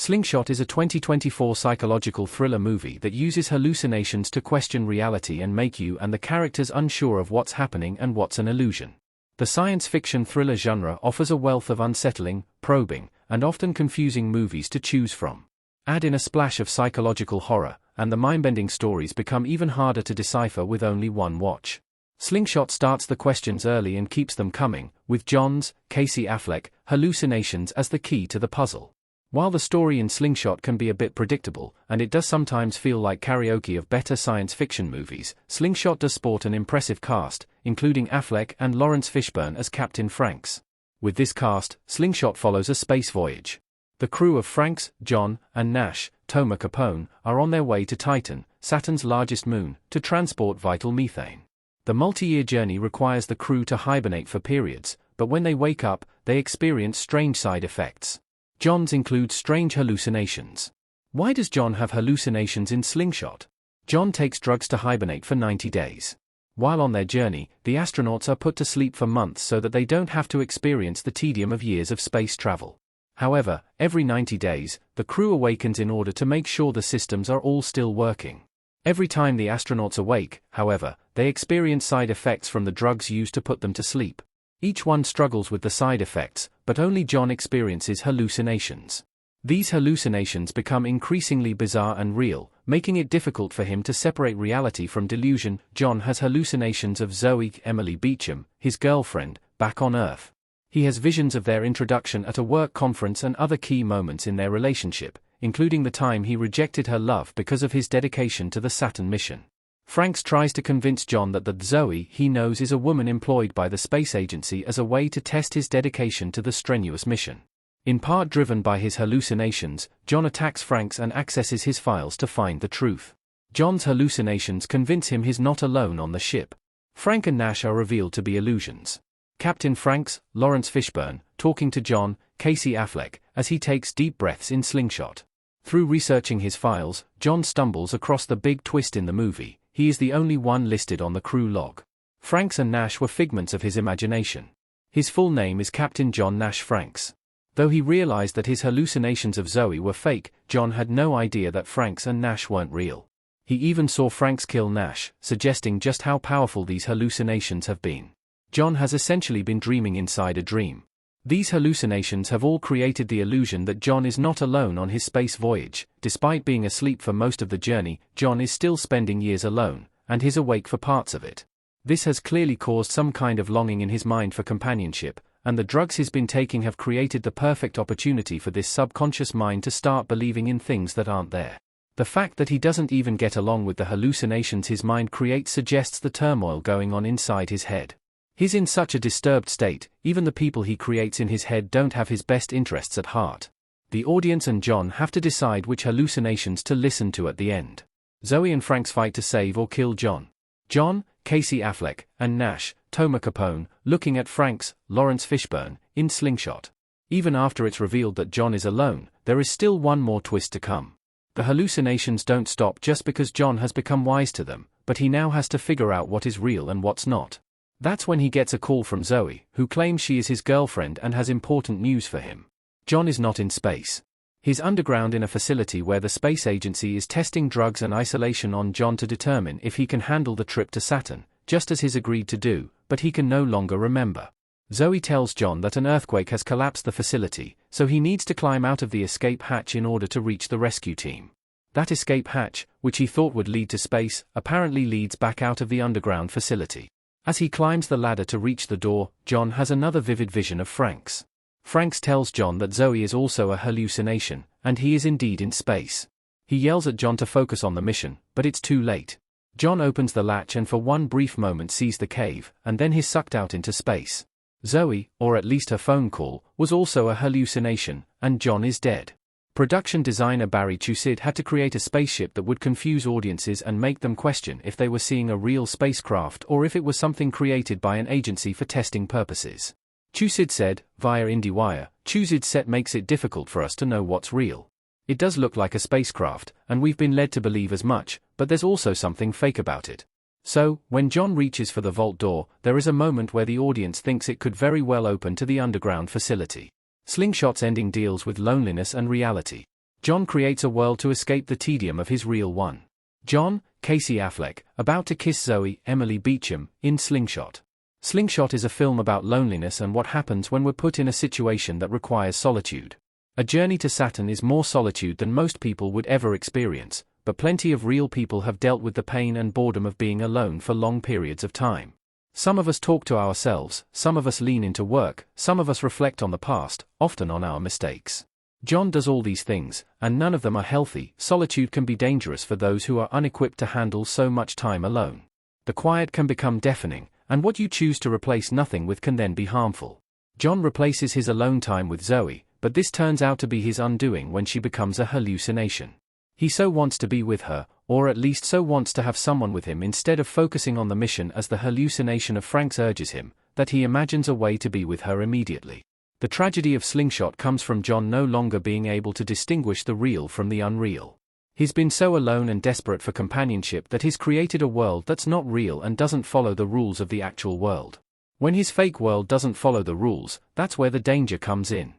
Slingshot is a 2024 psychological thriller movie that uses hallucinations to question reality and make you and the characters unsure of what's happening and what's an illusion. The science fiction thriller genre offers a wealth of unsettling, probing, and often confusing movies to choose from. Add in a splash of psychological horror, and the mind-bending stories become even harder to decipher with only one watch. Slingshot starts the questions early and keeps them coming, with John's, Casey Affleck, hallucinations as the key to the puzzle. While the story in Slingshot can be a bit predictable, and it does sometimes feel like karaoke of better science fiction movies, Slingshot does sport an impressive cast, including Affleck and Lawrence Fishburne as Captain Franks. With this cast, Slingshot follows a space voyage. The crew of Franks, John, and Nash, Toma Capone, are on their way to Titan, Saturn's largest moon, to transport vital methane. The multi-year journey requires the crew to hibernate for periods, but when they wake up, they experience strange side effects. John's include strange hallucinations. Why does John have hallucinations in Slingshot? John takes drugs to hibernate for 90 days. While on their journey, the astronauts are put to sleep for months so that they don't have to experience the tedium of years of space travel. However, every 90 days, the crew awakens in order to make sure the systems are all still working. Every time the astronauts awake, however, they experience side effects from the drugs used to put them to sleep. Each one struggles with the side effects, but only John experiences hallucinations. These hallucinations become increasingly bizarre and real, making it difficult for him to separate reality from delusion. John has hallucinations of Zoe, Emily Beecham, his girlfriend, back on Earth. He has visions of their introduction at a work conference and other key moments in their relationship, including the time he rejected her love because of his dedication to the Saturn mission. Franks tries to convince John that the Zoe he knows is a woman employed by the space agency as a way to test his dedication to the strenuous mission. In part driven by his hallucinations, John attacks Franks and accesses his files to find the truth. John's hallucinations convince him he's not alone on the ship. Frank and Nash are revealed to be illusions. Captain Franks, Lawrence Fishburne, talking to John, Casey Affleck, as he takes deep breaths in Slingshot. Through researching his files, John stumbles across the big twist in the movie. He is the only one listed on the crew log. Franks and Nash were figments of his imagination. His full name is Captain John Nash Franks. Though he realized that his hallucinations of Zoe were fake, John had no idea that Franks and Nash weren't real. He even saw Franks kill Nash, suggesting just how powerful these hallucinations have been. John has essentially been dreaming inside a dream. These hallucinations have all created the illusion that John is not alone on his space voyage. Despite being asleep for most of the journey, John is still spending years alone, and he's awake for parts of it. This has clearly caused some kind of longing in his mind for companionship, and the drugs he's been taking have created the perfect opportunity for this subconscious mind to start believing in things that aren't there. The fact that he doesn't even get along with the hallucinations his mind creates suggests the turmoil going on inside his head. He's in such a disturbed state, even the people he creates in his head don't have his best interests at heart. The audience and John have to decide which hallucinations to listen to at the end. Zoe and Franks fight to save or kill John. John, Casey Affleck, and Nash, Toma Capone, looking at Franks, Lawrence Fishburne, in Slingshot. Even after it's revealed that John is alone, there is still one more twist to come. The hallucinations don't stop just because John has become wise to them, but he now has to figure out what is real and what's not. That's when he gets a call from Zoe, who claims she is his girlfriend and has important news for him. John is not in space. He's underground in a facility where the space agency is testing drugs and isolation on John to determine if he can handle the trip to Saturn, just as he's agreed to do, but he can no longer remember. Zoe tells John that an earthquake has collapsed the facility, so he needs to climb out of the escape hatch in order to reach the rescue team. That escape hatch, which he thought would lead to space, apparently leads back out of the underground facility. As he climbs the ladder to reach the door, John has another vivid vision of Franks. Franks tells John that Zoe is also a hallucination, and he is indeed in space. He yells at John to focus on the mission, but it's too late. John opens the latch and for one brief moment sees the cave, and then he's sucked out into space. Zoe, or at least her phone call, was also a hallucination, and John is dead. Production designer Barry Chusid had to create a spaceship that would confuse audiences and make them question if they were seeing a real spacecraft or if it was something created by an agency for testing purposes. Chusid said, via IndieWire, Chusid's set makes it difficult for us to know what's real. It does look like a spacecraft, and we've been led to believe as much, but there's also something fake about it. So, when John reaches for the vault door, there is a moment where the audience thinks it could very well open to the underground facility. Slingshot's ending deals with loneliness and reality. John creates a world to escape the tedium of his real one. John, Casey Affleck, about to kiss Zoe, Emily Beecham, in Slingshot. Slingshot is a film about loneliness and what happens when we're put in a situation that requires solitude. A journey to Saturn is more solitude than most people would ever experience, but plenty of real people have dealt with the pain and boredom of being alone for long periods of time. Some of us talk to ourselves, some of us lean into work, some of us reflect on the past, often on our mistakes. John does all these things, and none of them are healthy. Solitude can be dangerous for those who are unequipped to handle so much time alone. The quiet can become deafening, and what you choose to replace nothing with can then be harmful. John replaces his alone time with Zoe, but this turns out to be his undoing when she becomes a hallucination. He so wants to be with her, or at least so wants to have someone with him instead of focusing on the mission as the hallucination of Frank's urges him, that he imagines a way to be with her immediately. The tragedy of Slingshot comes from John no longer being able to distinguish the real from the unreal. He's been so alone and desperate for companionship that he's created a world that's not real and doesn't follow the rules of the actual world. When his fake world doesn't follow the rules, that's where the danger comes in.